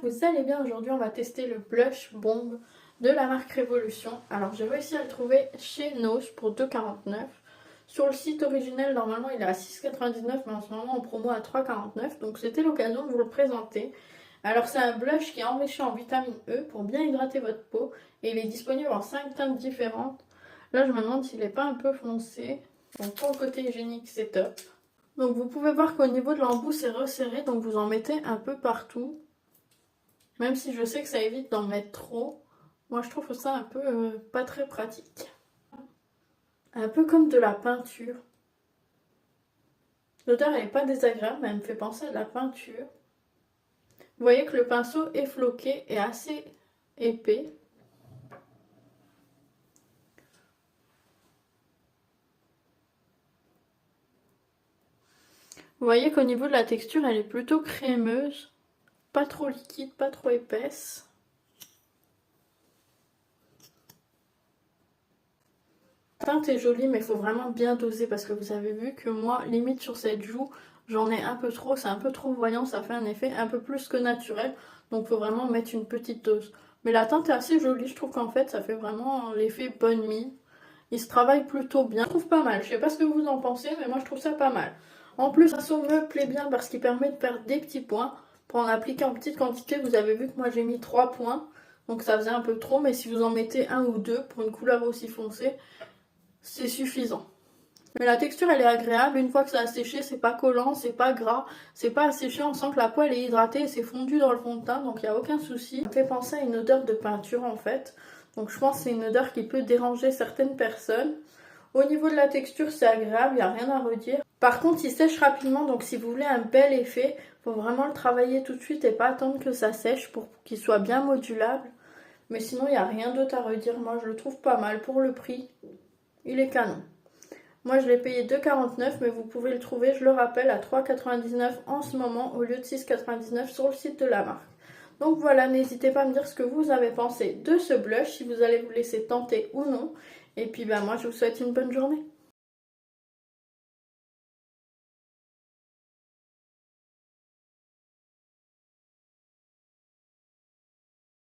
vous allez bien. Aujourd'hui on va tester le blush bombe de la marque Révolution. Alors j'ai réussi à le trouver chez Noz pour 2,49 €. Sur le site originel normalement il est à 6,99 € mais en ce moment en promo à 3,49 €. Donc c'était l'occasion de vous le présenter. Alors c'est un blush qui est enrichi en vitamine E pour bien hydrater votre peau. Et il est disponible en 5 teintes différentes. Là je me demande s'il n'est pas un peu foncé. Donc pour le côté hygiénique c'est top. Donc vous pouvez voir qu'au niveau de l'embout c'est resserré, donc vous en mettez un peu partout. Même si je sais que ça évite d'en mettre trop. Moi je trouve ça un peu pas très pratique. Un peu comme de la peinture. L'odeur elle n'est pas désagréable, mais elle me fait penser à de la peinture. Vous voyez que le pinceau est floqué et assez épais. Vous voyez qu'au niveau de la texture, elle est plutôt crémeuse. Pas trop liquide, pas trop épaisse. La teinte est jolie, mais il faut vraiment bien doser parce que vous avez vu que moi, limite sur cette joue, j'en ai un peu trop. C'est un peu trop voyant, ça fait un effet un peu plus que naturel. Donc il faut vraiment mettre une petite dose. Mais la teinte est assez jolie, je trouve qu'en fait, ça fait vraiment l'effet bonne mine. Il se travaille plutôt bien. Je trouve pas mal. Je sais pas ce que vous en pensez, mais moi je trouve ça pas mal. En plus, le pinceau me plaît bien parce qu'il permet de perdre des petits points. Pour en appliquer en petite quantité, vous avez vu que moi j'ai mis 3 points. Donc ça faisait un peu trop, mais si vous en mettez un ou deux pour une couleur aussi foncée, c'est suffisant. Mais la texture elle est agréable, une fois que ça a séché, c'est pas collant, c'est pas gras, c'est pas asséché, on sent que la peau elle est hydratée et c'est fondu dans le fond de teint, donc il n'y a aucun souci. Ça me fait penser à une odeur de peinture en fait, donc je pense que c'est une odeur qui peut déranger certaines personnes. Au niveau de la texture c'est agréable, il n'y a rien à redire. Par contre il sèche rapidement, donc si vous voulez un bel effet, il faut vraiment le travailler tout de suite et pas attendre que ça sèche pour qu'il soit bien modulable. Mais sinon il n'y a rien d'autre à redire, moi je le trouve pas mal pour le prix, il est canon. Moi je l'ai payé 2,49 €, mais vous pouvez le trouver, je le rappelle, à 3,99 € en ce moment au lieu de 6,99 € sur le site de la marque. Donc voilà, n'hésitez pas à me dire ce que vous avez pensé de ce blush, si vous allez vous laisser tenter ou non. Et puis moi je vous souhaite une bonne journée.